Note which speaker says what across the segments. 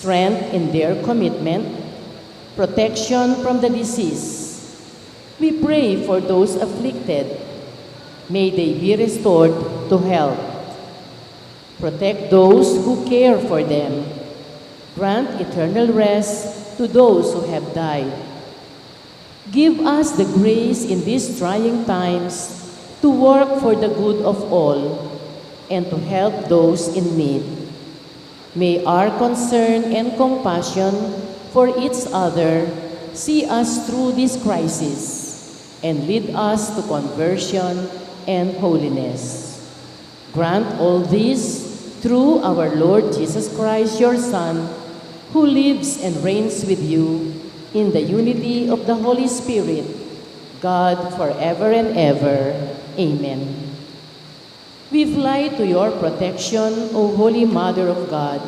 Speaker 1: strength in their commitment, protection from the disease. We pray for those afflicted. May they be restored to health. Protect those who care for them. Grant eternal rest to those who have died. Give us the grace in these trying times to work for the good of all and to help those in need. May our concern and compassion for each other see us through this crisis and lead us to conversion and holiness. Grant all this through our Lord Jesus Christ, your Son, who lives and reigns with you in the unity of the Holy Spirit, God forever and ever. Amen. We fly to your protection, O Holy Mother of God.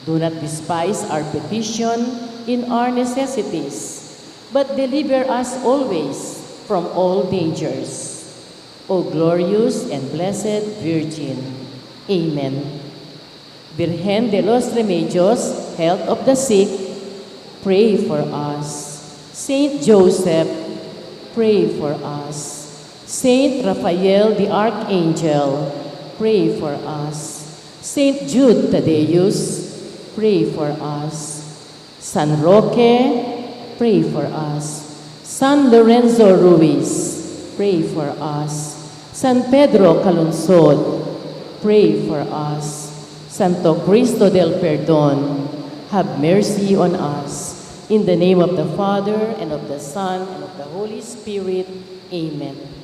Speaker 1: Do not despise our petition in our necessities, but deliver us always from all dangers. O glorious and blessed Virgin. Amen. Virgen de los Remedios, health of the sick, pray for us. Saint Joseph, pray for us. Saint Raphael the Archangel, pray for us. Saint Jude Thaddeus, pray for us. San Roque, pray for us. San Lorenzo Ruiz, pray for us. San Pedro Calungsod, pray for us. Santo Cristo del Perdon, have mercy on us. In the name of the Father, and of the Son, and of the Holy Spirit. Amen.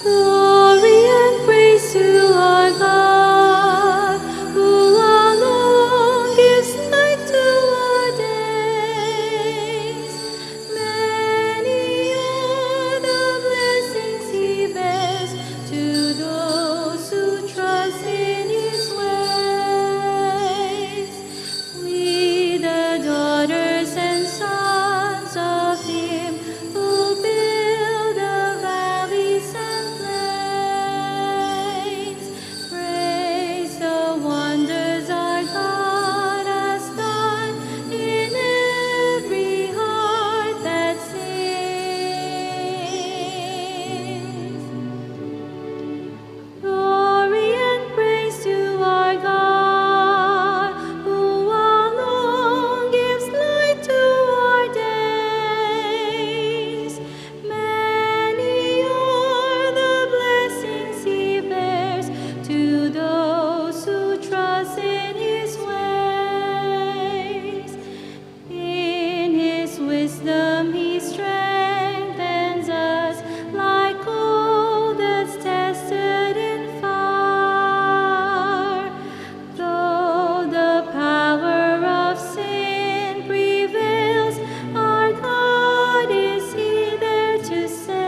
Speaker 2: Glory and praise to our God, who alone gives light to our days. Many are the blessings He bears to those who trust in His ways. We, the daughters and sons of Him who build the valleys and plains, praise the wonders our God has done in every heart that sings. Glory and praise to our God, who alone gives light to our days. Many are the blessings He bears to those who trust in His ways. In His wisdom He strengthens us like gold that's tested in fire. Though the power of sin prevails, our God is He there to save.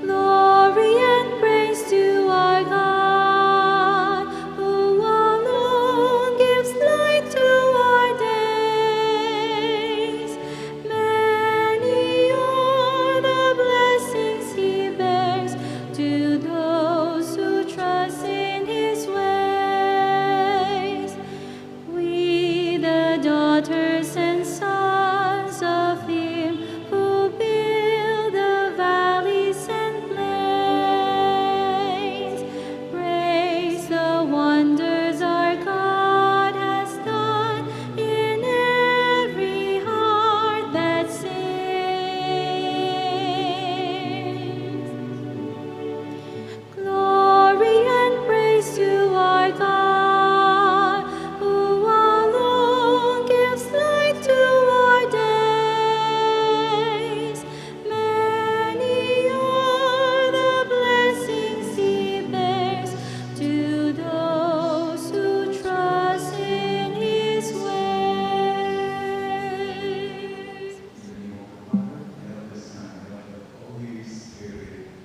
Speaker 2: Glory and praise to our God, who alone gives light to our days. Many are the blessings He bears to those who trust in His ways. We, the daughters and sons of Him who build the valleys and plains, praise the wonders our God has done in every heart that sings. Glory and praise to our God, who alone gives light to our days. Many are the blessings He bears to those who trust in His ways.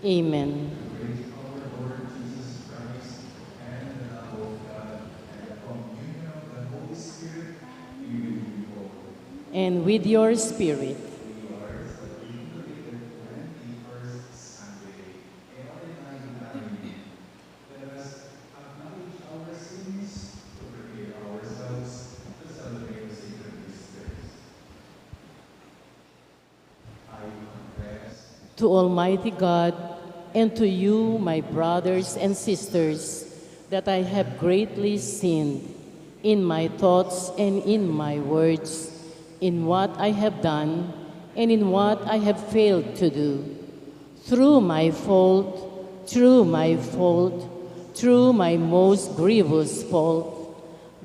Speaker 1: Amen. And with your spirit. To Almighty God and to you, my brothers and sisters, that I have greatly sinned in my thoughts and in my words, in what I have done and in what I have failed to do. Through my fault, through my most grievous fault.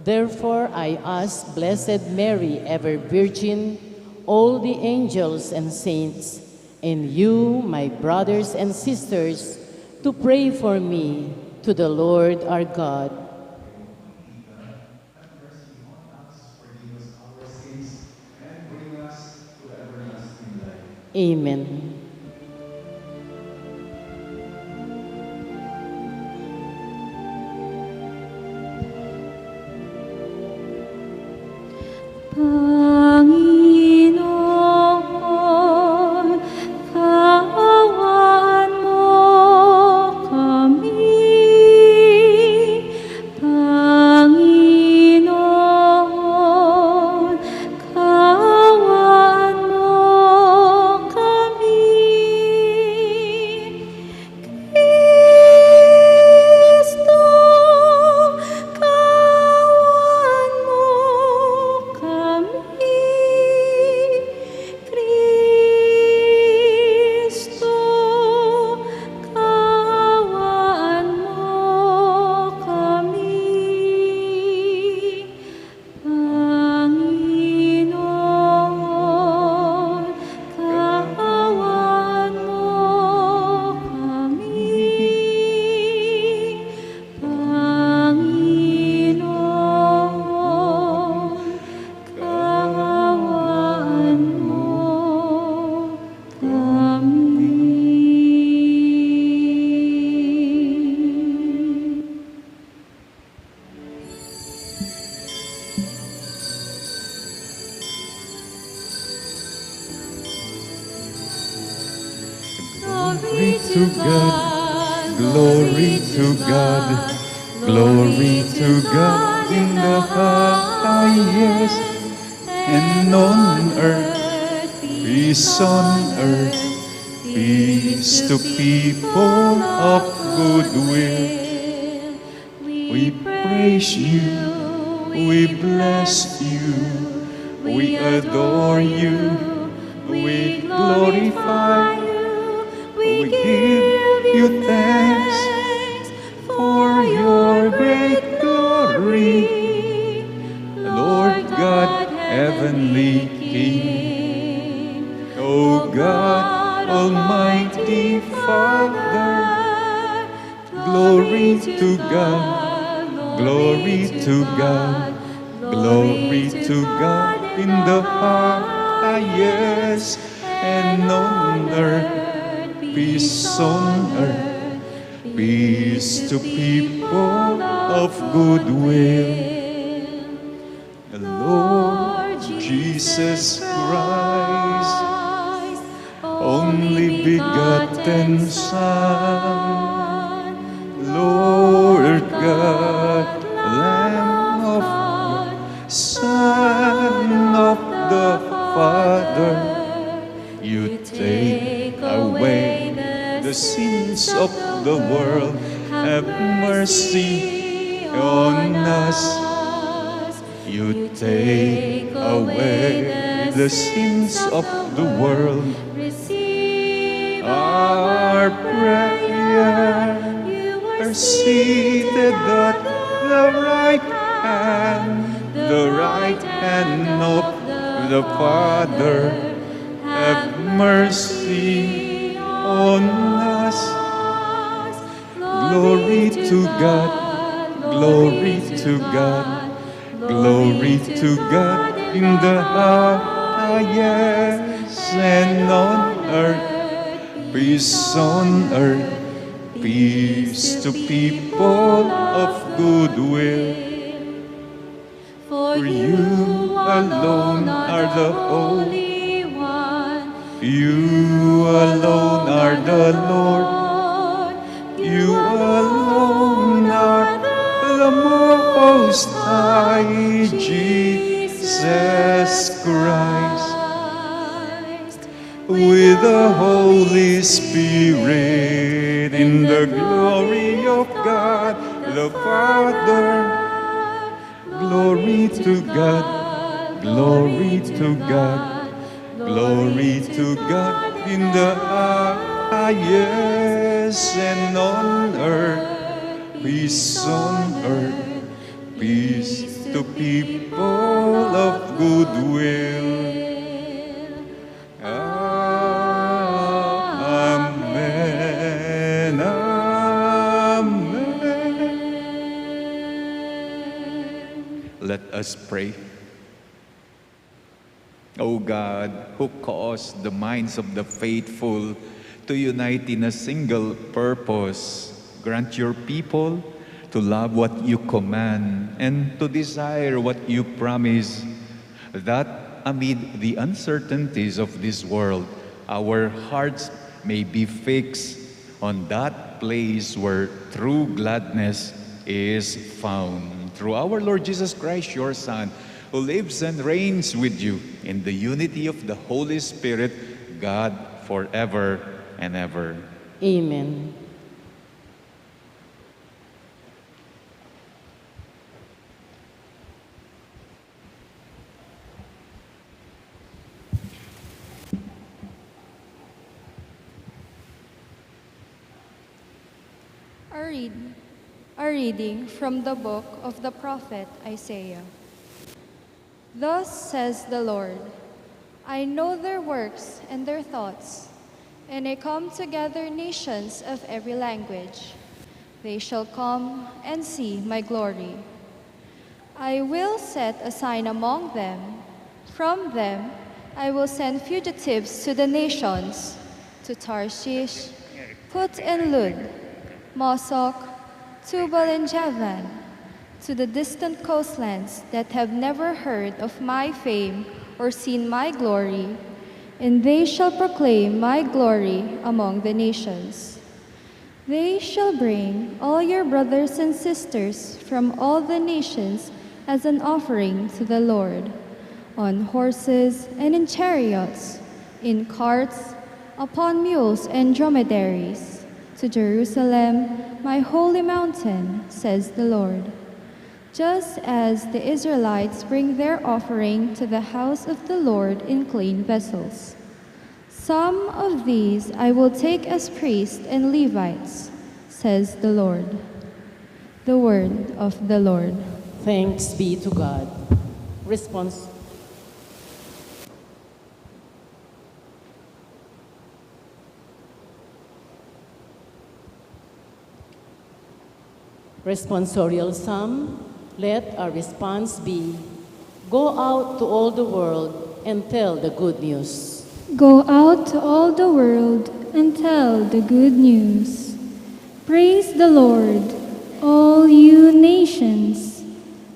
Speaker 1: Therefore I ask Blessed Mary, ever Virgin, all the angels and saints, and you, my brothers and sisters, to pray for me to the Lord our God. Amen.
Speaker 2: Panginoon, kaawaan mo kami. Panginoon, kaawaan mo kami. Kristo, kaawaan
Speaker 3: to God. Glory to God in the highest. And on earth, peace on earth. Peace to people of good will. We praise you. We bless you. We adore you. We glorify you. We give you thanks for your great glory, Lord God, heavenly King. O God, Almighty Father, glory to God, glory to God, glory to God in the highest, and on earth, peace on earth, peace to people of good will. Lord Jesus Christ, only begotten Son, Lord God, Lamb of God, Son of the Father, you take away the sins of the world. Have mercy on us. You take away the sins of the world.
Speaker 2: Receive
Speaker 3: Our prayer.
Speaker 2: You
Speaker 3: Are seated at the right hand of the Father. Have mercy on us. Glory to God, glory to God, glory to God in the highest, and on earth, peace on earth, peace to people of good will. For you alone are the Holy One. You alone are the Lord. You alone are the Most High, Jesus Christ. With the Holy Spirit, in the glory of God the Father. Glory to God, glory to God, glory to God in the highest, and on earth, peace on earth, peace to people of good will. Amen, amen. Let us pray. O God, who caused the minds of the faithful to unite in a single purpose, grant your people to love what you command and to desire what you promise, that amid the uncertainties of this world, our hearts may be fixed on that place where true gladness is found. Through our Lord Jesus Christ, your Son, who lives and reigns with you in the unity of the Holy Spirit, God, forever and ever.
Speaker 1: Amen.
Speaker 4: A reading from the book of the prophet Isaiah. Thus says the Lord, I know their works and their thoughts, and I come together nations of every language. They shall come and see my glory. I will set a sign among them. From them I will send fugitives to the nations, to Tarshish, Put and Lud, Mosok, Tubal and Javan, to the distant coastlands that have never heard of my fame or seen my glory, and they shall proclaim my glory among the nations. They shall bring all your brothers and sisters from all the nations as an offering to the Lord, on horses and in chariots, in carts, upon mules and dromedaries, to Jerusalem, my holy mountain, says the Lord. Just as the Israelites bring their offering to the house of the Lord in clean vessels. Some of these I will take as priests and Levites, says the Lord. The word of the Lord.
Speaker 1: Thanks be to God. Response. Responsorial Psalm. Let our response be, go out to all the world and tell the good news.
Speaker 2: Go out to all the world and tell the good news. Praise the Lord, all you nations.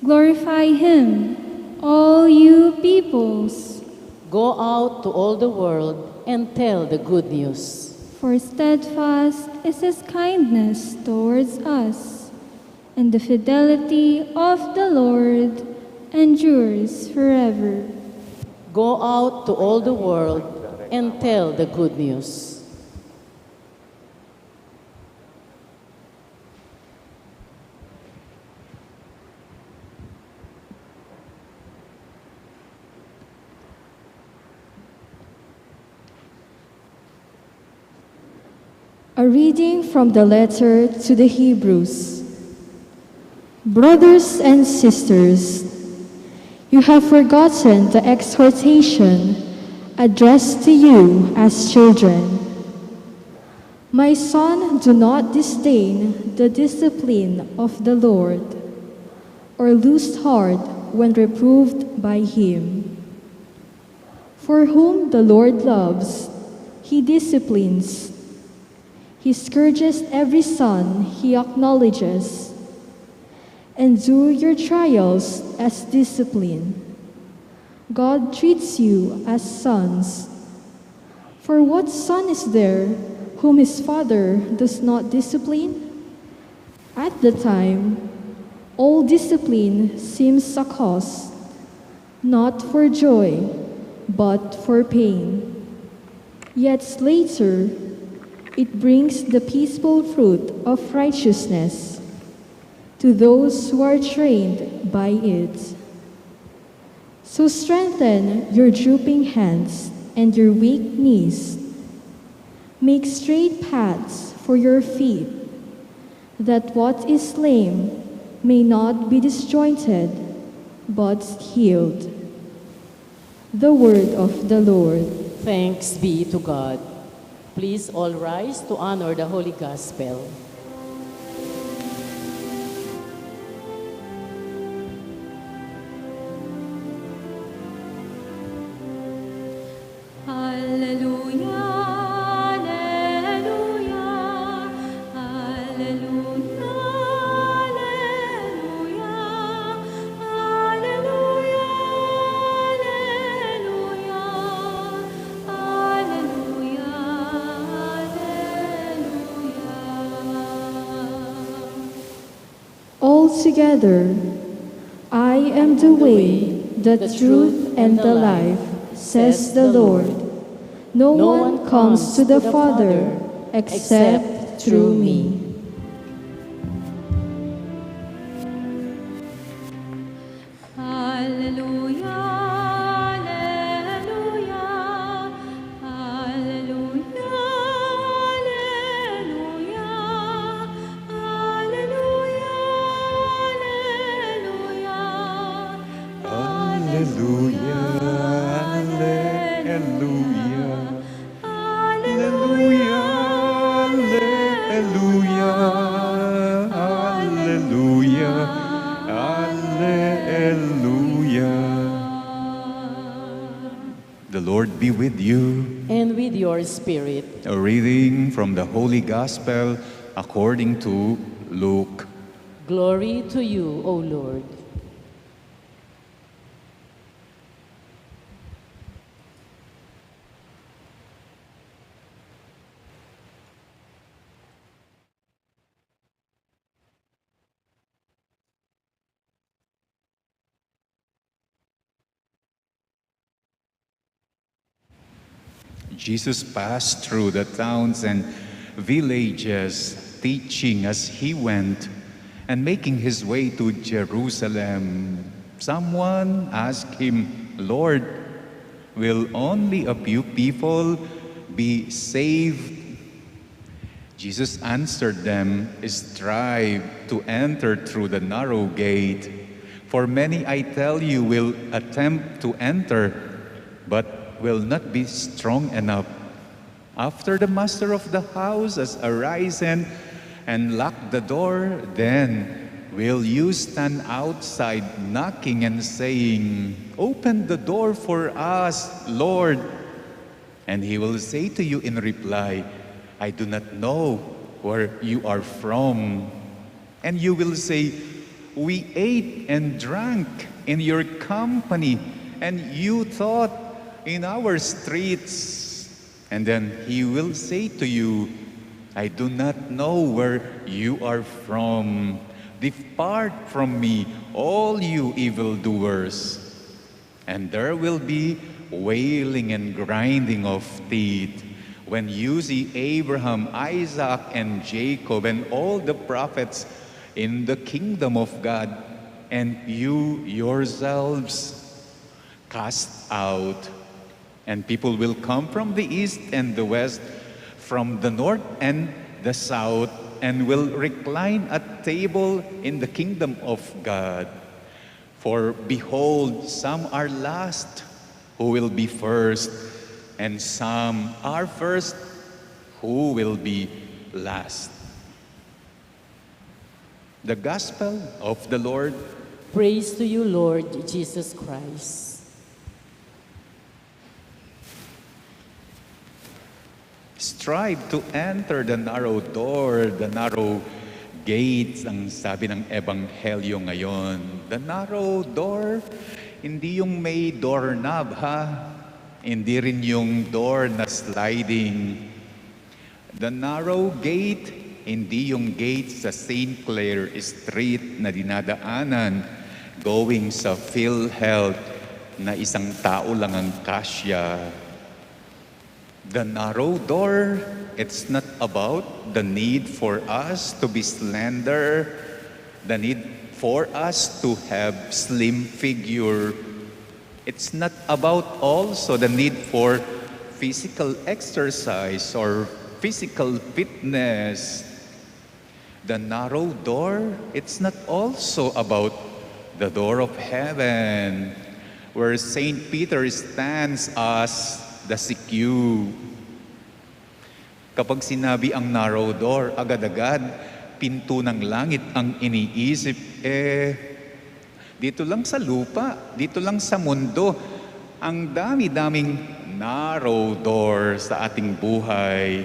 Speaker 2: Glorify him, all you peoples.
Speaker 1: Go out to all the world and tell the good news.
Speaker 2: For steadfast is his kindness towards us, and the fidelity of the Lord endures forever.
Speaker 1: Go out to all the world and tell the good news.
Speaker 2: A reading from the letter to the Hebrews. Brothers and sisters, you have forgotten the exhortation addressed to you as children. My son, do not disdain the discipline of the Lord, or lose heart when reproved by him. For whom the Lord loves, he disciplines. He scourges every son he acknowledges. Endure your trials as discipline. God treats you as sons. For what son is there whom his father does not discipline? At the time, all discipline seems a cause, not for joy, but for pain. Yet later, it brings the peaceful fruit of righteousness to those who are trained by it. So strengthen your drooping hands and your weak knees. Make straight paths for your feet, that what is lame may not be disjointed, but healed. The word of the Lord.
Speaker 1: Thanks be to God. Please all rise to honor the Holy Gospel.
Speaker 2: Alleluia, alleluia, alleluia, alleluia, alleluia, alleluia, alleluia, alleluia. All together, I am the way, the truth, and the life, says the Lord. No one comes to the Father except through me. Alleluia, alleluia, alleluia, alleluia, alleluia, alleluia,
Speaker 3: Alleluia, alleluia, alleluia, alleluia, alleluia. The Lord be with you.
Speaker 1: And with your spirit.
Speaker 3: A reading from the Holy Gospel according to Luke.
Speaker 1: Glory to you, O Lord.
Speaker 3: Jesus passed through the towns and villages, teaching as he went and making his way to Jerusalem. Someone asked him, "Lord, will only a few people be saved?" Jesus answered them, "Strive to enter through the narrow gate. For many, I tell you, will attempt to enter, but will not be strong enough. After the master of the house has arisen and locked the door, then will you stand outside knocking and saying, 'Open the door for us, Lord.' And he will say to you in reply, 'I do not know where you are from.' And you will say, 'We ate and drank in your company, and you taught in our streets.' And then he will say to you, 'I do not know where you are from. Depart from me, all you evildoers.' And there will be wailing and grinding of teeth when you see Abraham, Isaac, and Jacob, and all the prophets in the kingdom of God, and you yourselves cast out. And people will come from the east and the west, from the north and the south, and will recline at table in the kingdom of God. For behold, some are last who will be first, and some are first who will be last." The Gospel of the Lord.
Speaker 1: Praise to you, Lord Jesus Christ.
Speaker 3: Strive to enter the narrow door, the narrow gates, ang sabi ng Ebanghelyo ngayon. The narrow door, hindi yung may doorknob ha, hindi rin yung door na sliding. The narrow gate, hindi yung gate sa St. Clair Street na dinadaanan going sa PhilHealth na isang tao lang ang kasya. The narrow door, it's not about the need for us to be slender, the need for us to have slim figure. It's not about also the need for physical exercise or physical fitness. The narrow door, it's not also about the door of heaven, where St. Peter stands as the CQ. Kapag sinabi ang narrow door, agad-agad, pinto ng langit ang iniisip. Dito lang sa lupa, dito lang sa mundo, ang dami-daming narrow door sa ating buhay.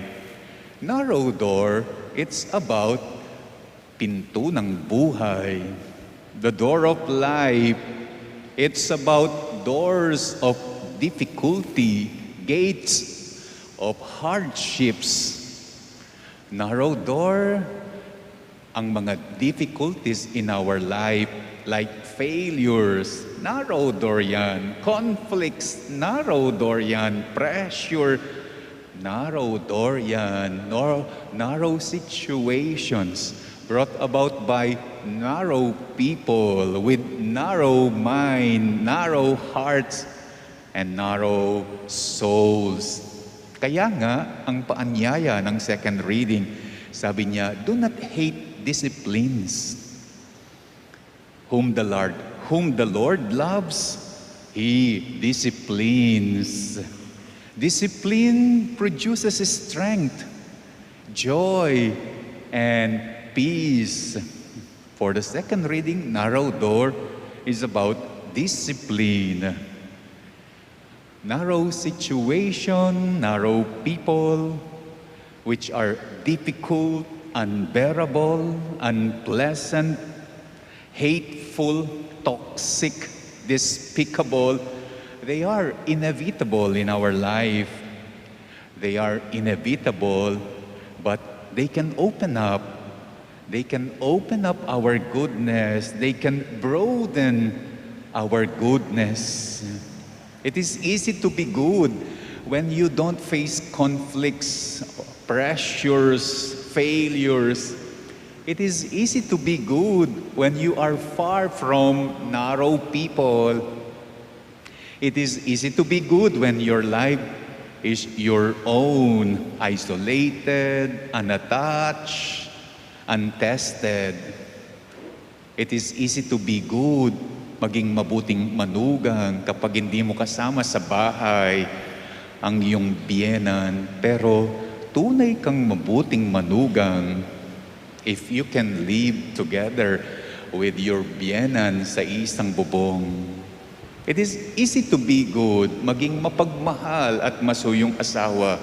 Speaker 3: Narrow door, it's about pinto ng buhay. The door of life, it's about doors of difficulty, gates of hardships. Narrow door, ang mga difficulties in our life, like failures, narrow door yan. Conflicts, narrow door yan. Pressure, narrow door yan. Narrow situations brought about by narrow people with narrow mind, narrow hearts, and narrow souls. Kaya nga, ang paanyaya ng second reading, sabi niya, do not hate disciplines. Whom the Lord loves, He disciplines. Discipline produces strength, joy, and peace. For the second reading, narrow door is about discipline. Narrow situation, narrow people, which are difficult, unbearable, unpleasant, hateful, toxic, despicable, they are inevitable in our life. They are inevitable, but they can open up. They can open up our goodness. They can broaden our goodness. It is easy to be good when you don't face conflicts, pressures, failures, it is easy to be good when you are far from narrow people. It is easy to be good when your life is your own, isolated, unattached, untested. It is easy to be good, maging mabuting manugang kapag hindi mo kasama sa bahay ang iyong biyenan. Pero tunay kang mabuting manugang if you can live together with your biyenan sa isang bubong. It is easy to be good, maging mapagmahal at masuyong asawa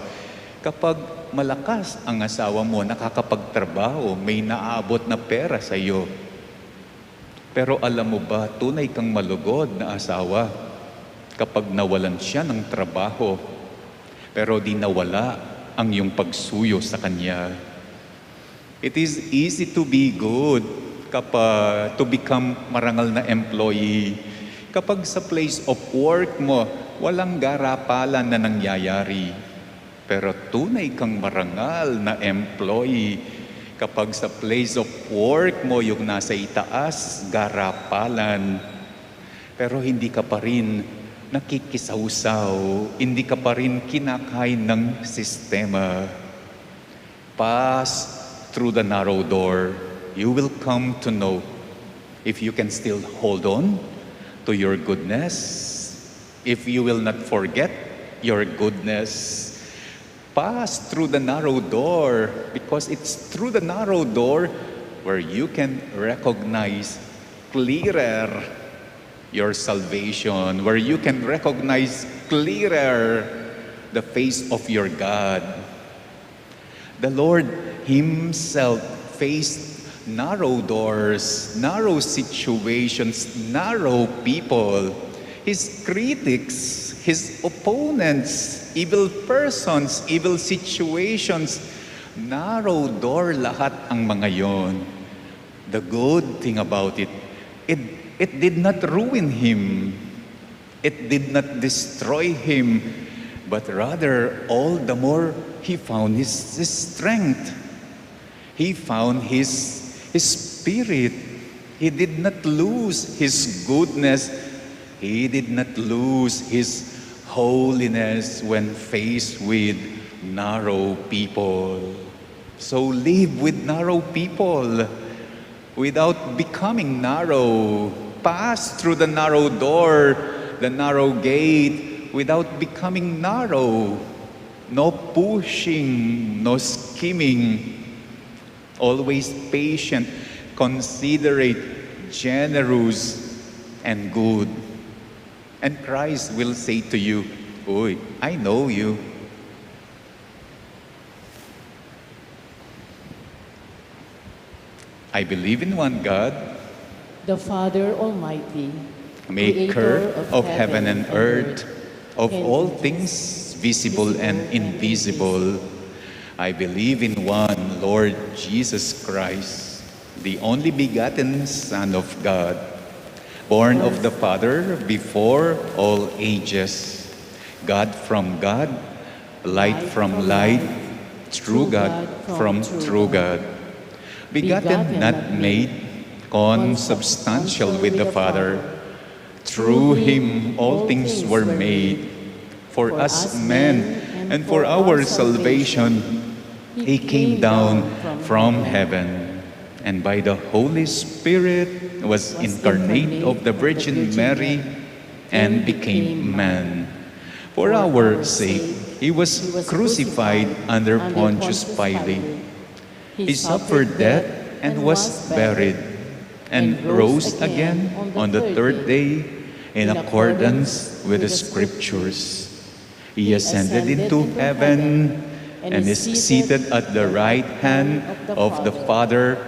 Speaker 3: kapag malakas ang asawa mo, nakakapagtrabaho, may naabot na pera sa iyo. Pero alam mo ba, tunay kang malugod na asawa kapag nawalan siya ng trabaho, pero di nawala ang iyong pagsuyo sa kanya. It is easy to be good to become marangal na employee kapag sa place of work mo, walang garapalan na nangyayari. Pero tunay kang marangal na employee kapag sa place of work mo yung nasa itaas, garapalan. Pero hindi ka pa rin nakikisawsaw, hindi ka pa rin kinakain ng sistema. Pass through the narrow door, you will come to know if you can still hold on to your goodness, if you will not forget your goodness. Pass through the narrow door, because it's through the narrow door where you can recognize clearer your salvation, where you can recognize clearer the face of your God. The Lord Himself faced narrow doors, narrow situations, narrow people. His critics, His opponents, evil persons, evil situations, narrow door lahat ang mga yon. The good thing about it did not ruin Him. It did not destroy Him, but rather all the more He found His strength. He found His Spirit. He did not lose His goodness. He did not lose His holiness when faced with narrow people. So live with narrow people without becoming narrow. Pass through the narrow door, the narrow gate, without becoming narrow. No pushing, no scheming. Always patient, considerate, generous, and good. And Christ will say to you, "Oy, I know you." I believe in one God,
Speaker 1: the Father Almighty,
Speaker 3: maker of heaven and earth, of all things visible and invisible. I believe in one Lord Jesus Christ, the only begotten Son of God, born of the Father before all ages, God from God, light from light, true God from true God, begotten, not made, consubstantial with the Father. Through Him all things were made. For us men and for our salvation, He came down from heaven, and by the Holy Spirit was incarnate of the Virgin Mary and became man. For our sake, He was crucified under Pontius Pilate. He suffered death and was buried, and rose again on the third day in accordance with the Scriptures. He ascended into heaven and is seated at the right hand of the Father.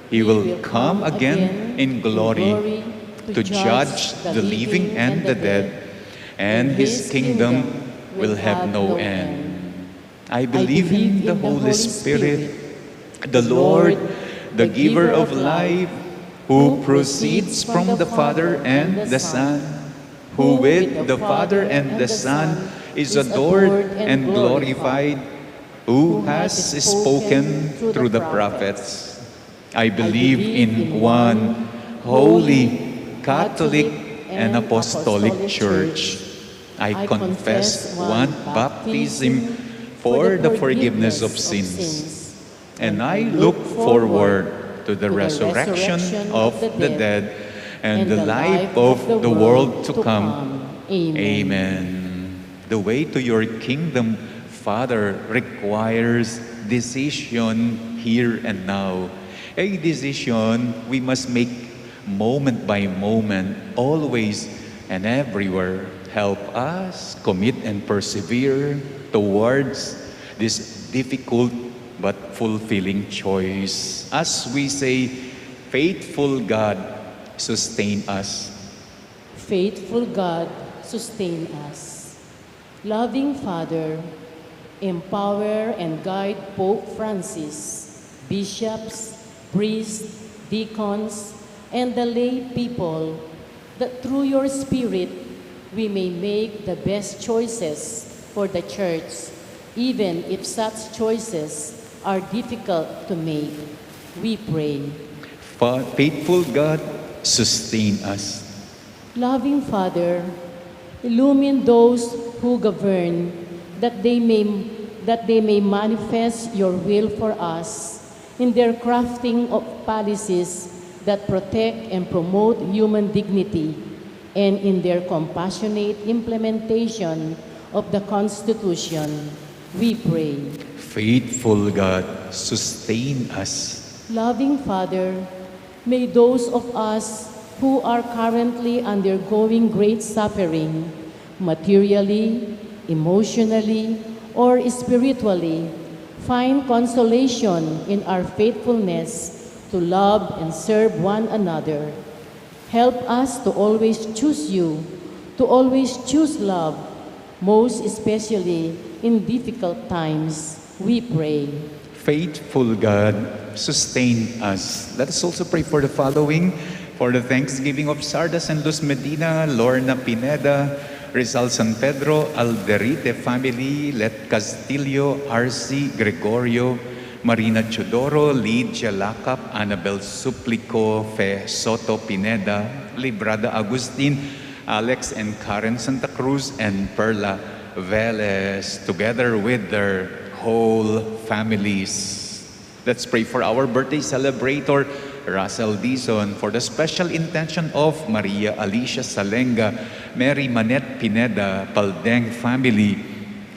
Speaker 3: He will come again in glory to judge the living and the dead, and His kingdom will have no end. I believe in the Holy Spirit, the Lord, the giver of life, who proceeds from the Father and the Son, who with the Father and the Son is adored and glorified, who has spoken through the prophets. I believe in one holy, Catholic, and Apostolic Church. I confess one baptism for the forgiveness of sins. And I look forward to the resurrection of the dead and the life of the world to come. Amen. The way to your kingdom, Father, requires decision here and now. A decision we must make moment by moment, always and everywhere. Help us commit and persevere towards this difficult but fulfilling choice. As we say, faithful God, sustain us.
Speaker 1: Faithful God, sustain us. Loving Father, empower and guide Pope Francis, bishops, priests, deacons, and the lay people, that through your Spirit we may make the best choices for the Church, even if such choices are difficult to make. We pray.
Speaker 3: Faithful God, sustain us.
Speaker 1: Loving Father, illumine those who govern, that they may manifest your will for us in their crafting of policies that protect and promote human dignity, and in their compassionate implementation of the Constitution. We pray.
Speaker 3: Faithful God, sustain us.
Speaker 1: Loving Father, may those of us who are currently undergoing great suffering, materially, emotionally, or spiritually, find consolation in our faithfulness to love and serve one another. Help us to always choose you, to always choose love, most especially in difficult times. We pray.
Speaker 3: Faithful God, sustain us. Let us also pray for the following: for the Thanksgiving of Sardas and Luz Medina, Lorna Pineda, Rizal San Pedro, Alderite family, Let Castillo, RC Gregorio, Marina Chodoro, Lydia Lacap, Annabel Suplico, Fe Soto Pineda, Librada Agustin, Alex and Karen Santa Cruz, and Perla Velez, together with their whole families. Let's pray for our birthday celebrator, Russell Dizon, for the special intention of Maria Alicia Salenga, Mary Manette Pineda, Paldeng family,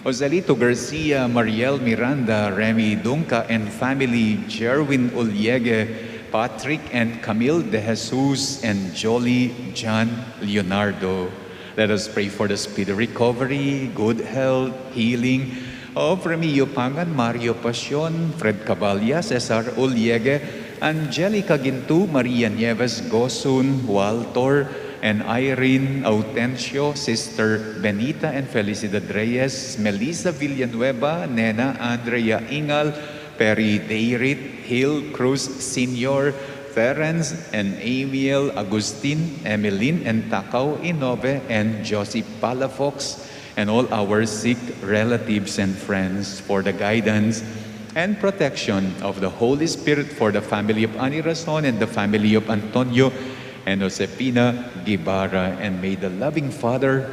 Speaker 3: Joselito Garcia, Mariel Miranda, Remy Dunca and family, Jerwin Uliege, Patrick and Camille De Jesus, and Jolie John Leonardo. Let us pray for the speedy recovery, good health, healing of Remigio Pangan, Mario Pasion, Fred Caballa, Cesar Uliege, Angelica Gintu, Maria Nieves Gosun, Walter, and Irene Autencio, Sister Benita and Felicidad Reyes, Melissa Villanueva, Nena Andrea Ingal, Perry Deirit, Hill Cruz Sr., Terence and Amiel Agustin, Emeline and Takaw Inove, and Josie Palafox, and all our sick relatives and friends, for the guidance and protection of the Holy Spirit, for the family of Ani Rason and the family of Antonio and Josepina Guevara. And may the loving Father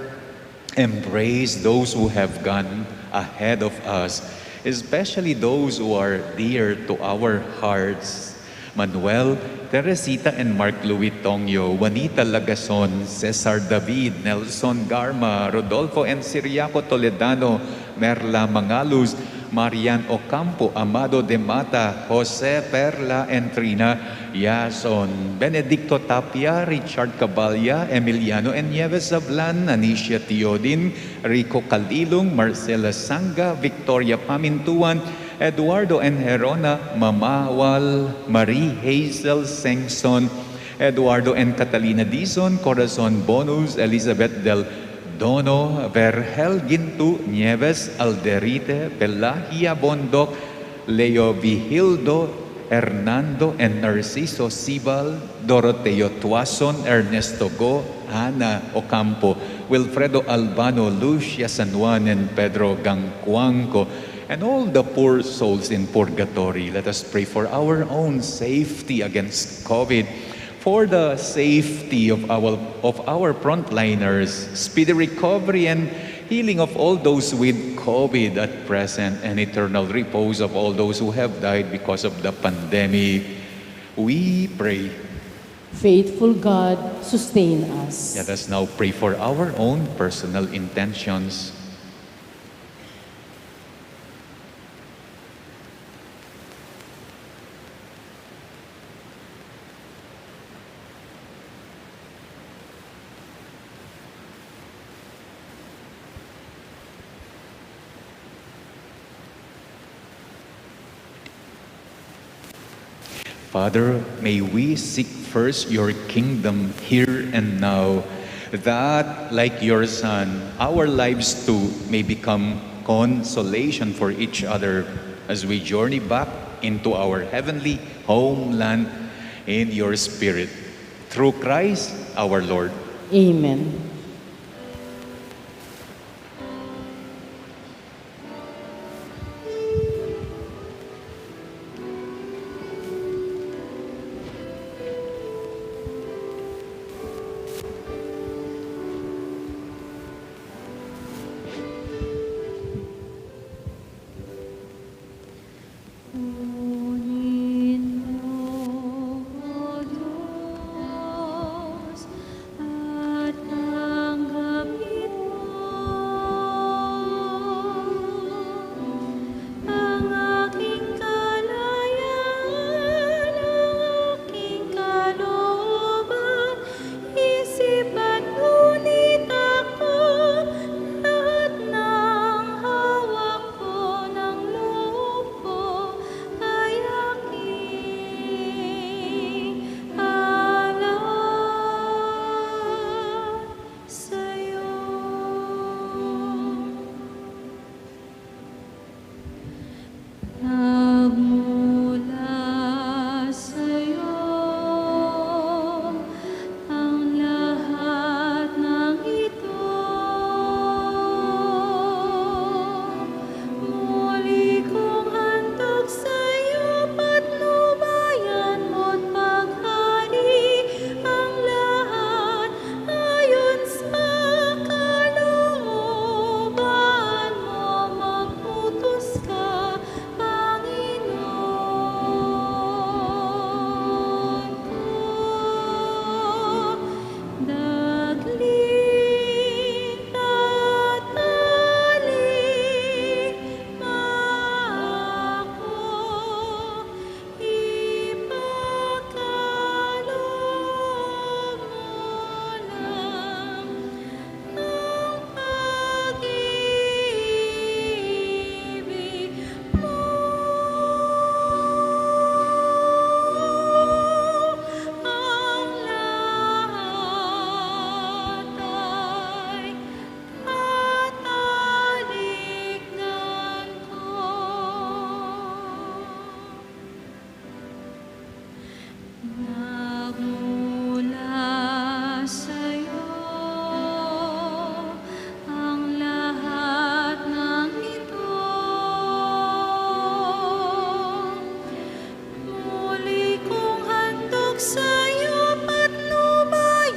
Speaker 3: embrace those who have gone ahead of us, especially those who are dear to our hearts. Manuel, Teresita and Mark Louis Tongyo, Juanita Lagason, Cesar David, Nelson Garma, Rodolfo and Siriaco Toledano, Merla Mangaluz, Marian Ocampo, Amado de Mata, Jose Perla and Trina Yason, Benedicto Tapia, Richard Caballa, Emiliano and Nieves Zablan, Anicia Tiodin, Rico Calilong, Marcela Sanga, Victoria Pamintuan, Eduardo and Herona Mamawal, Marie Hazel Sengson, Eduardo and Catalina Dizon, Corazon Bonus, Elizabeth Del Dono, Vergel Gintu, Nieves Alderite, Pelahia Bondok, Leo Vigildo, Hernando and Narciso Sibal, Doroteo Tuason, Ernesto Go, Ana Ocampo, Wilfredo Albano, Lucia San Juan, and Pedro Gangcuangco, and all the poor souls in purgatory. Let us pray for our own safety against COVID, for the safety of our frontliners, speedy recovery and healing of all those with COVID at present, and eternal repose of all those who have died because of the pandemic. We pray.
Speaker 1: Faithful God, sustain us.
Speaker 3: Let us now pray for our own personal intentions. Father, may we seek first your kingdom here and now, that, like your Son, our lives too may become consolation for each other as we journey back into our heavenly homeland in your Spirit. Through Christ our Lord.
Speaker 1: Amen.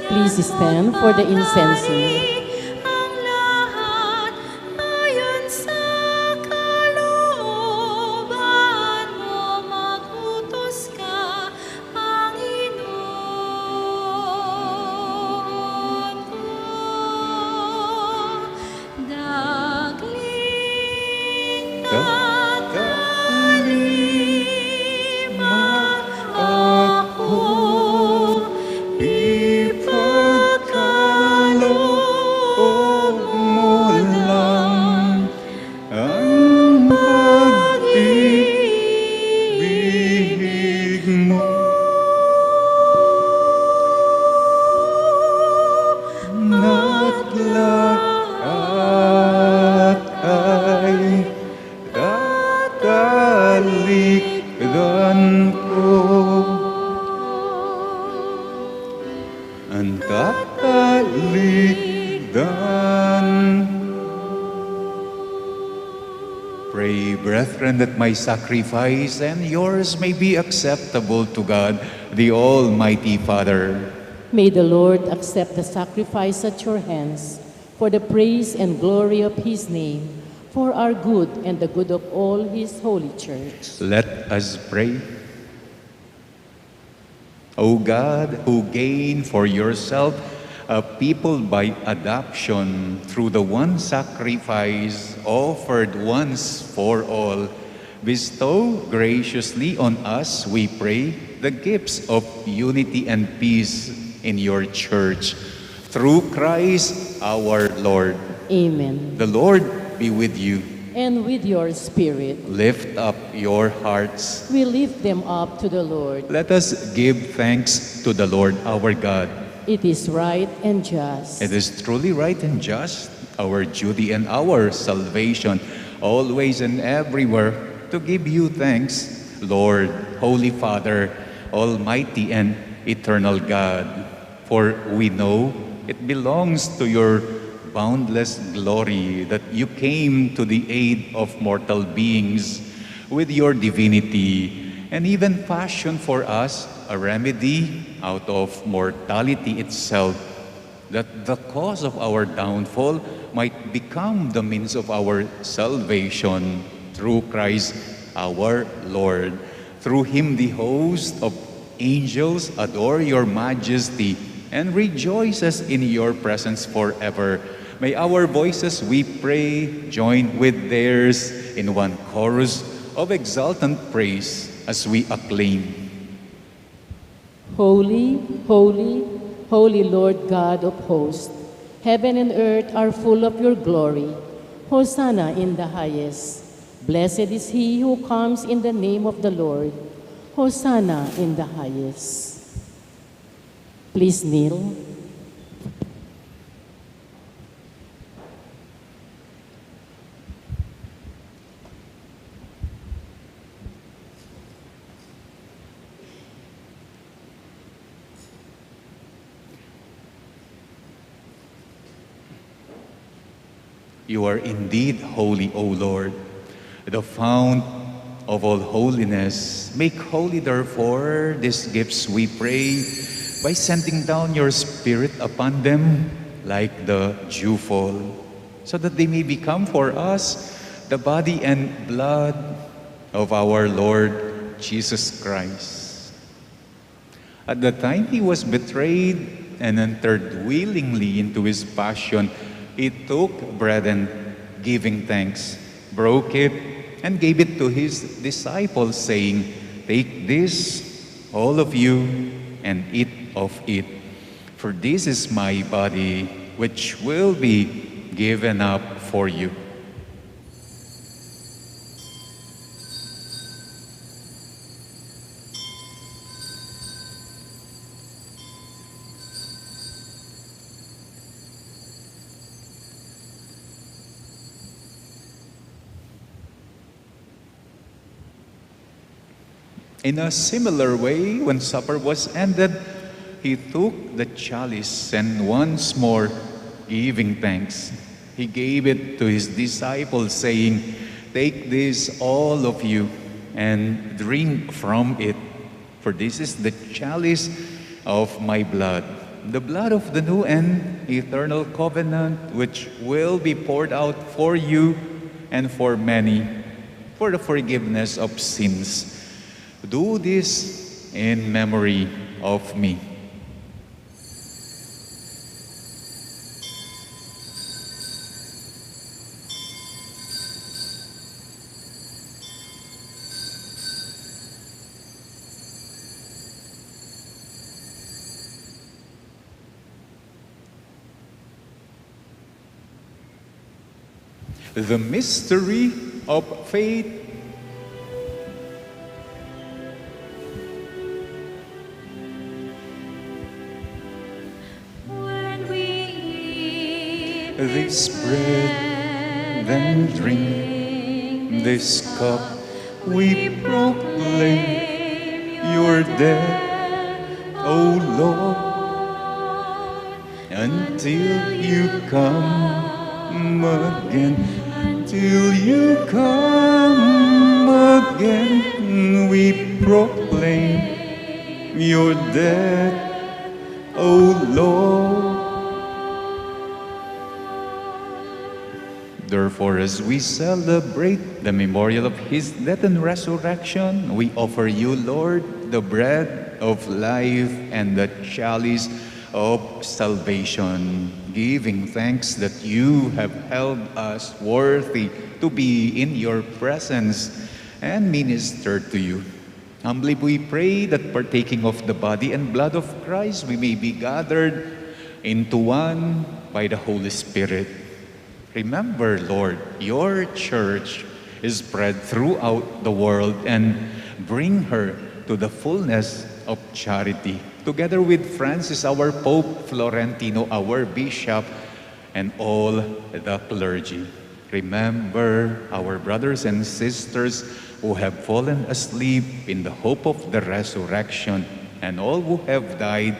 Speaker 1: Please stand for the incensing.
Speaker 3: done. Pray, brethren, that my sacrifice and yours may be acceptable to God, the Almighty Father.
Speaker 1: May the Lord accept the sacrifice at your hands for the praise and glory of his name, for our good and the good of all his holy church.
Speaker 3: Let us pray. O God, who gained for yourself a people by adoption through the one sacrifice offered once for all, bestow graciously on us, we pray, the gifts of unity and peace in your church. Through Christ our Lord.
Speaker 1: Amen.
Speaker 3: The Lord be with you.
Speaker 1: And with your spirit,
Speaker 3: Lift up your hearts.
Speaker 1: we lift them up to the Lord.
Speaker 3: Let us give thanks to the Lord our God.
Speaker 1: It is right and just.
Speaker 3: It is truly right and just, our duty and our salvation, always and everywhere, to give you thanks, Lord, Holy Father, Almighty and eternal God. For we know it belongs to your boundless glory that you came to the aid of mortal beings with your divinity, and even fashioned for us a remedy out of mortality itself, that the cause of our downfall might become the means of our salvation through Christ our Lord. Through him the host of angels adore your majesty and rejoices in your presence forever. May our voices, we pray, join with theirs in one chorus of exultant praise as we acclaim.
Speaker 1: Holy, holy, holy Lord God of hosts, heaven and earth are full of your glory. Hosanna in the highest. Blessed is he who comes in the name of the Lord. Hosanna in the highest. Please kneel.
Speaker 3: You are indeed holy, O Lord, the fount of all holiness. Make holy, therefore, these gifts, we pray, by sending down your Spirit upon them like the dewfall, so that they may become for us the body and blood of our Lord Jesus Christ. At the time he was betrayed and entered willingly into his passion, he took bread and, giving thanks, broke it and gave it to his disciples, saying, "Take this, all of you, and eat of it. For this is my body, which will be given up for you." In a similar way, when supper was ended, he took the chalice and once more giving thanks, he gave it to his disciples, saying, "Take this, all of you, and drink from it, for this is the chalice of my blood, the blood of the new and eternal covenant, which will be poured out for you and for many, for the forgiveness of sins. Do this in memory of me." The mystery of faith. This bread and drink this cup, we proclaim your death, O Lord, until you come again. Till you come again, we proclaim your death, O Lord. Therefore, as we celebrate the memorial of his death and resurrection, we offer you, Lord, the bread of life and the chalice of salvation, giving thanks that you have held us worthy to be in your presence and minister to you. Humbly we pray that partaking of the body and blood of Christ, we may be gathered into one by the Holy Spirit. Remember, Lord, your church is spread throughout the world and bring her to the fullness of charity. Together with Francis, our Pope, Florentino, our Bishop, and all the clergy. Remember our brothers and sisters who have fallen asleep in the hope of the resurrection, and all who have died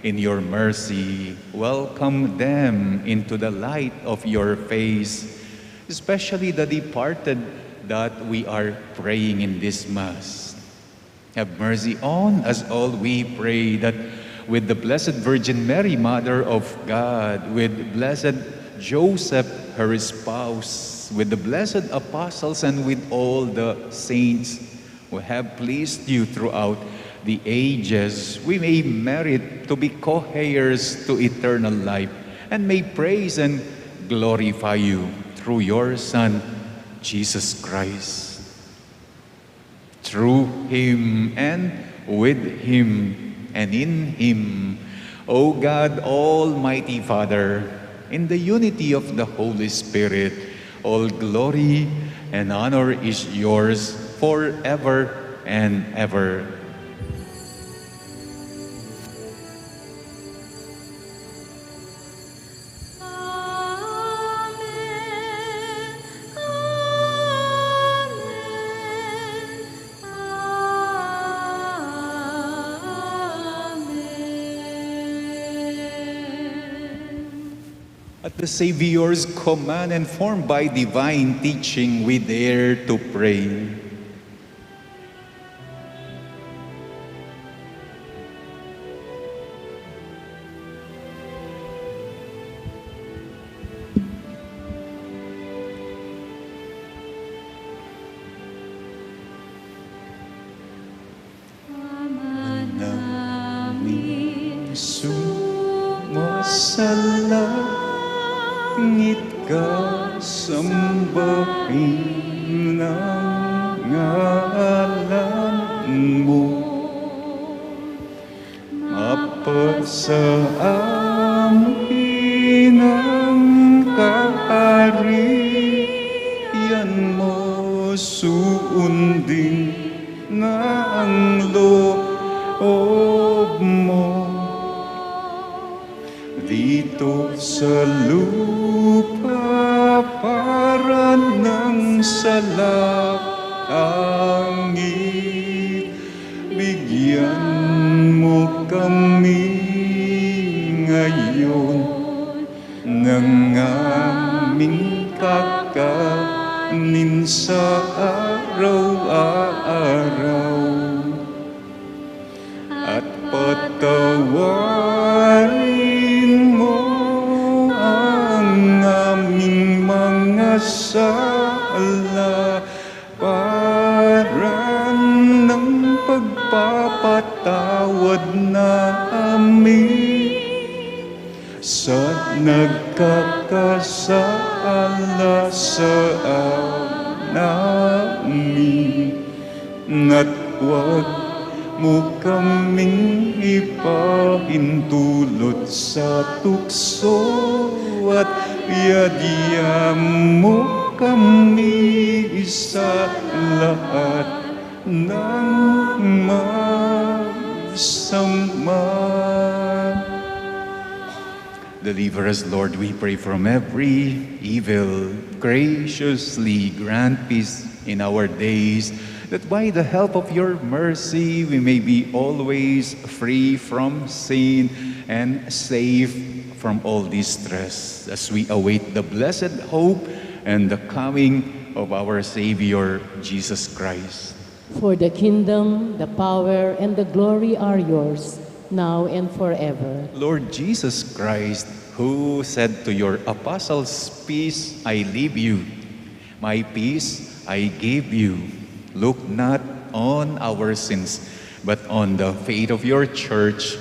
Speaker 3: in your mercy. Welcome them into the light of your face, especially the departed that we are praying in this Mass. Have mercy on us all, we pray, that with the Blessed Virgin Mary, Mother of God, with Blessed Joseph, her spouse, with the blessed apostles, and with all the saints who have pleased you throughout the ages, we may merit to be co-heirs to eternal life, and may praise and glorify you through your Son, Jesus Christ. Through him and with him and in him, O God, Almighty Father, in the unity of the Holy Spirit, all glory and honor is yours forever and ever. At the Savior's command and formed by divine teaching, we dare to pray. Namin sumasalangit ka, sambahin ng ngalan mo. Mapasa amin ang kaharian mo, sundin na ang loob mo. Dito sa lupa para ng salangit, bigyan mo kami ngayon ng aming kakanin sa araw-araw, at patawarin mo ang aming mga sala para ng pagpapatawad namin sa nagkakasala sa namin, at huwag mo kaming ipahintulot sa tukso, at iadya mo kami sa lahat ng masama. Deliver us, Lord, we pray, from every evil. Graciously grant peace in our days, that by the help of your mercy we may be always free from sin and safe from all distress as we await the blessed hope and the coming of our Savior, Jesus Christ.
Speaker 1: For the kingdom, the power, and the glory are yours, now and forever.
Speaker 3: Lord Jesus Christ, who said to your apostles, "Peace I leave you, my peace I give you. Look not on our sins, but on the faith of your church,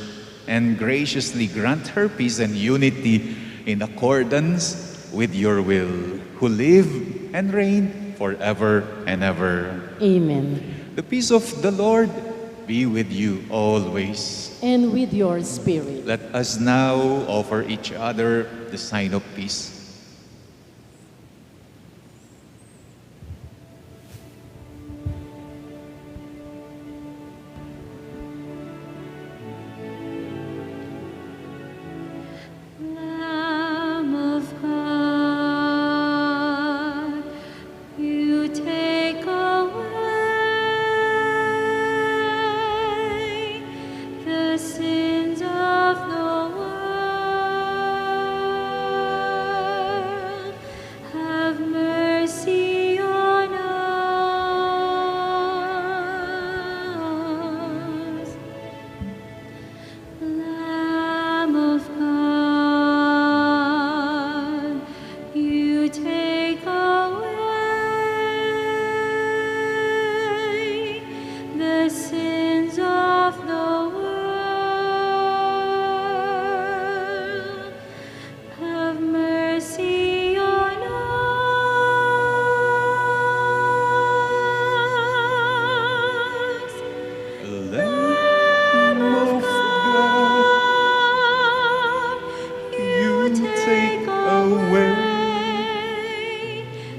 Speaker 3: and graciously grant her peace and unity in accordance with your will, who live and reign forever and ever."
Speaker 1: Amen.
Speaker 3: The peace of the Lord be with you always.
Speaker 1: And with your spirit.
Speaker 3: Let us now offer each other the sign of peace.
Speaker 4: Lamb of God, you take away the sins of the world. Have mercy on us. Lamb of God, you take away the sins of the world. Have mercy on us.
Speaker 3: Lamb of God, you take away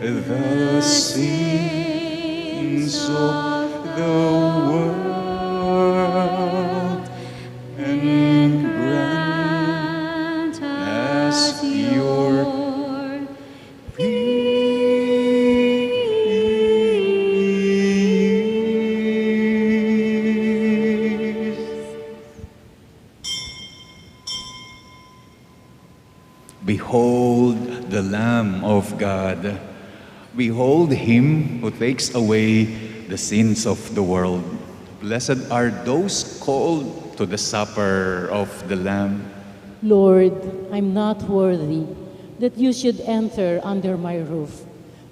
Speaker 3: the sins of the world and grant us your peace. Behold the Lamb of God. Behold him who takes away the sins of the world. Blessed are those called to the supper of the Lamb.
Speaker 1: Lord, I'm not worthy that you should enter under my roof,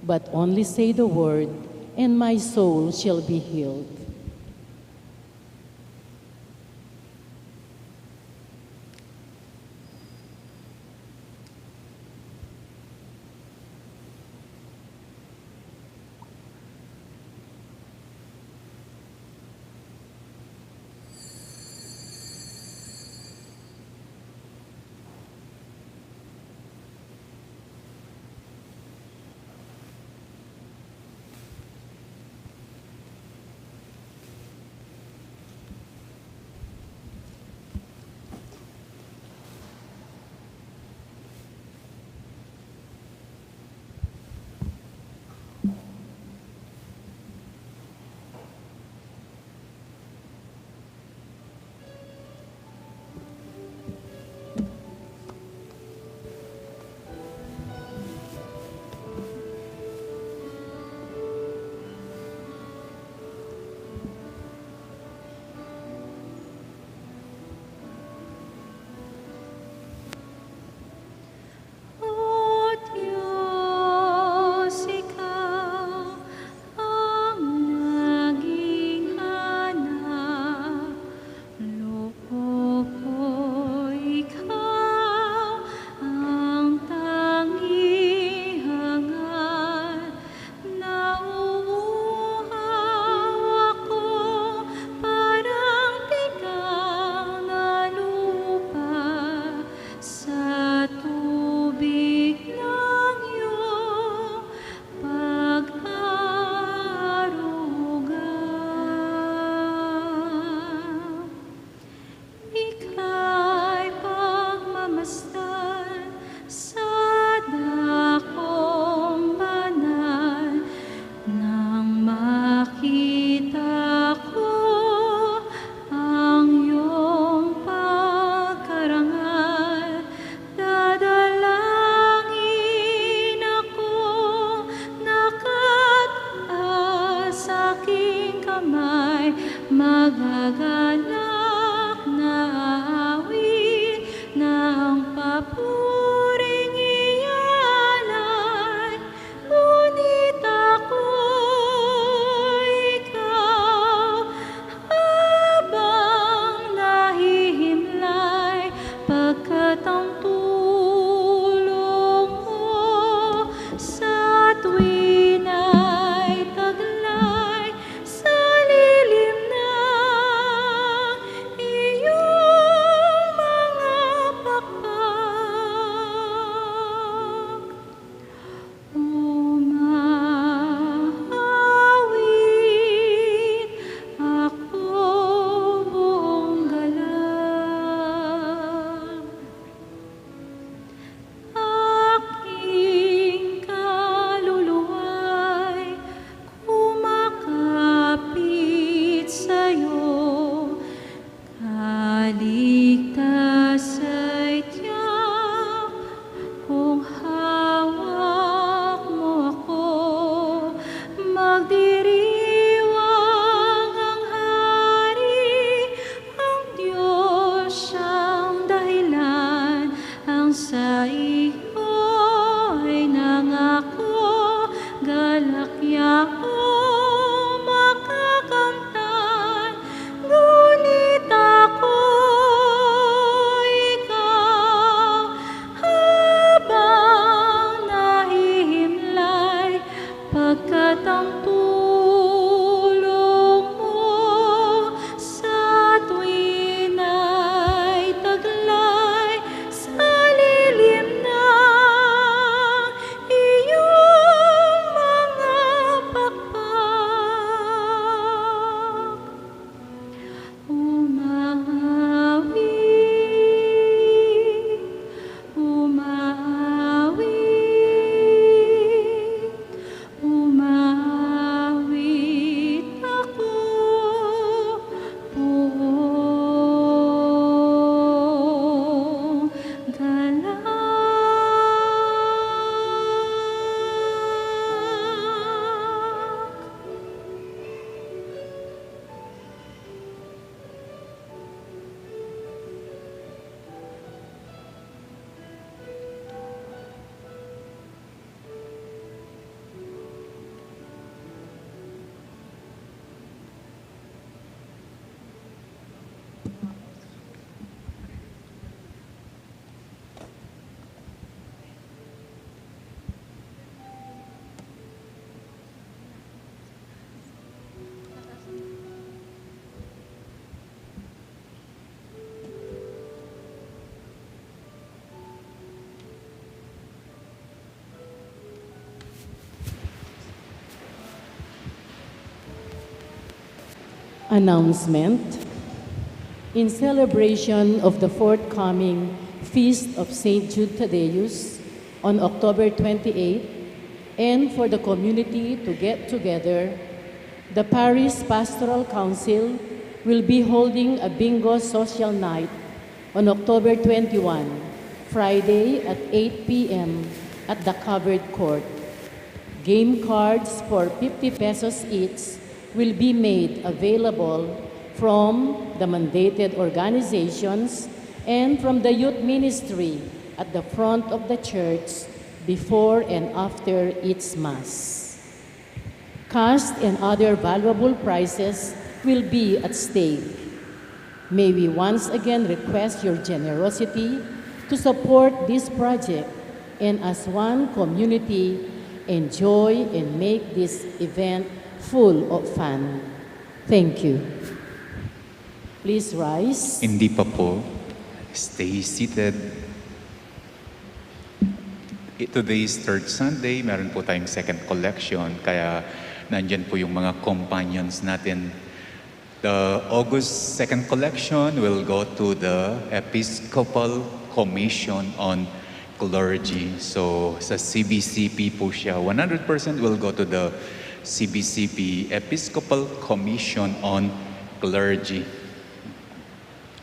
Speaker 1: but only say the word, and my soul shall be healed.
Speaker 5: ligtas ay tiyak kung hawak mo ako. Magdiriwang ang hari, ang Diyos siyang dahilan, ang sa iyo ay nangako, galak yao makakamtan, ngunit ako ikaw habang nahihimlay, pagkat ang tulong mo sa tuwin ay taglay sa lilim ng iyong mga pakpak. Umawi, umawi, umawit ako, buong galak.
Speaker 1: Announcement. In celebration of the forthcoming Feast of St. Jude Thaddeus on October 28, and for the community to get together, the Parish Pastoral Council will be holding a bingo social night on October 21, Friday at 8 p.m. at the Covered Court. Game cards for 50 pesos each will be made available from the mandated organizations and from the youth ministry at the front of the church before and after each Mass. Cash and other valuable prizes will be at stake. May we once again request your generosity to support this project and as one community enjoy and make this event full of fun. Thank you. Please rise.
Speaker 3: Hindi pa po. Stay seated. Today is third Sunday. Meron po tayong second collection. Kaya nandyan po yung mga companions natin. The August second collection will go to the Episcopal Commission on Clergy. So sa CBCP po siya. 100% will go to the CBCP, Episcopal Commission on Clergy.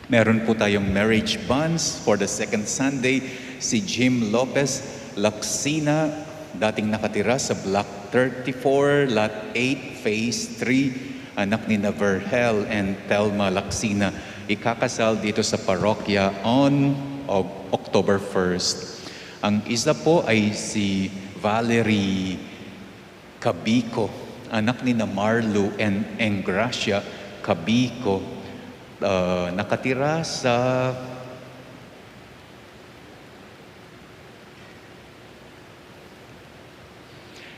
Speaker 3: Meron po tayong marriage buns for the second Sunday. Si Jim Lopez Laksina, dating nakatira sa Block 34, Lot 8, Phase 3, anak ni Verhel and Telma Laksina. Ikakasal dito sa parokya on October 1st. Ang isa po ay si Valerie Cabico, anak ni Marlu and Engracia Cabico, nakatira sa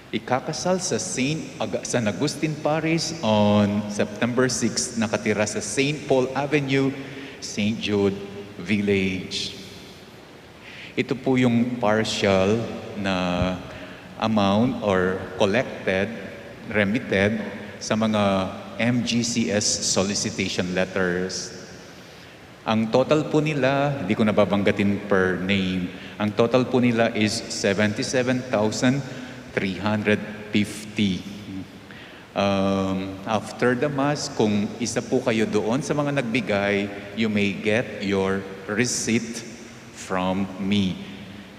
Speaker 3: ikakasal sa San Agustin Parish on September 6, nakatira sa St. Paul Avenue, St. Jude Village. Ito po yung partial na amount or collected, remitted sa mga MGCS solicitation letters. Ang total po nila, hindi ko nababanggatin per name, ang total po nila is 77,350. After the Mass, kung isa po kayo doon sa mga nagbigay, you may get your receipt from me.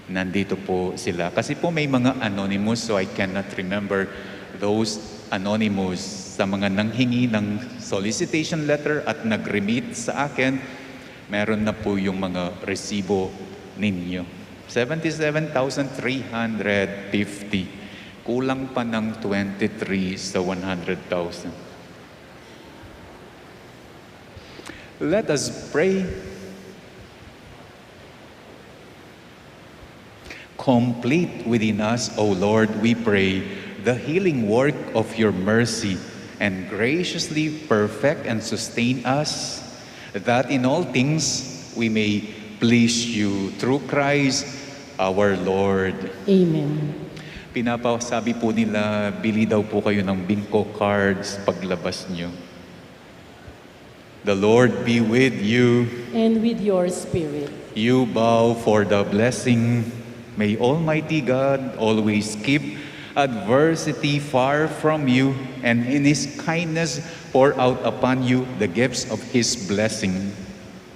Speaker 3: Nandito po sila. Kasi po may mga anonymous, so I cannot remember those anonymous sa mga nanghingi ng solicitation letter at nag-remit sa akin. Meron na po yung mga resibo ninyo. 77,350. Kulang pa ng 23 sa 100,000. Let us pray. Complete within us, O Lord, we pray, the healing work of your mercy, and graciously perfect and sustain us, that in all things we may please you through Christ our Lord.
Speaker 1: Amen.
Speaker 3: Pinapasabi po nila, bili daw po kayo ng bingo cards paglabas nyo. The Lord be with you.
Speaker 1: And with your spirit.
Speaker 3: You bow for the blessing. May Almighty God always keep adversity far from you, and in His kindness pour out upon you the gifts of His blessing.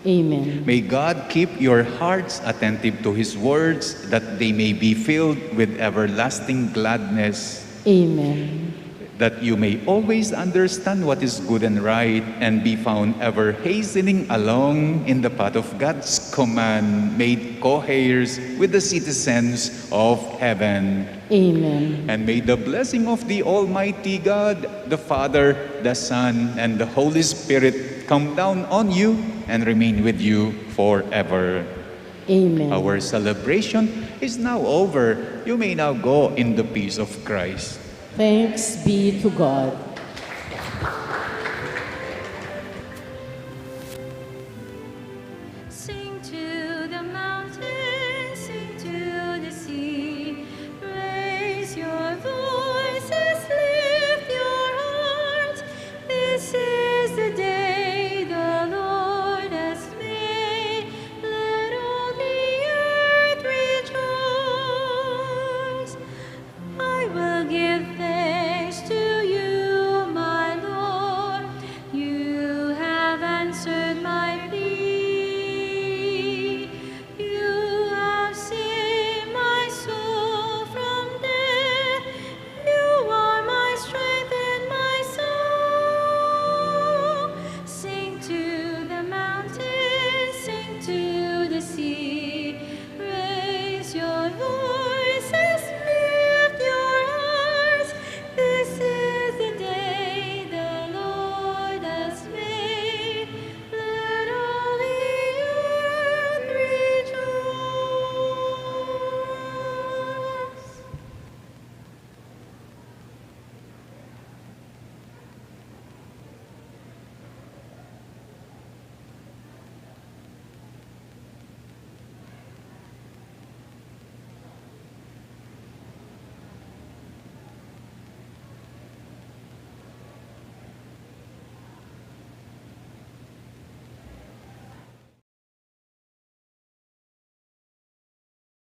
Speaker 1: Amen.
Speaker 3: May God keep your hearts attentive to His words, that they may be filled with everlasting gladness.
Speaker 1: Amen.
Speaker 3: That you may always understand what is good and right, and be found ever hastening along in the path of God's command, made co-heirs with the citizens of heaven.
Speaker 1: Amen.
Speaker 3: And may the blessing of the Almighty God, the Father, the Son, and the Holy Spirit come down on you and remain with you forever.
Speaker 1: Amen.
Speaker 3: Our celebration is now over. You may now go in the peace of Christ.
Speaker 1: Thanks be to God.
Speaker 5: Sing to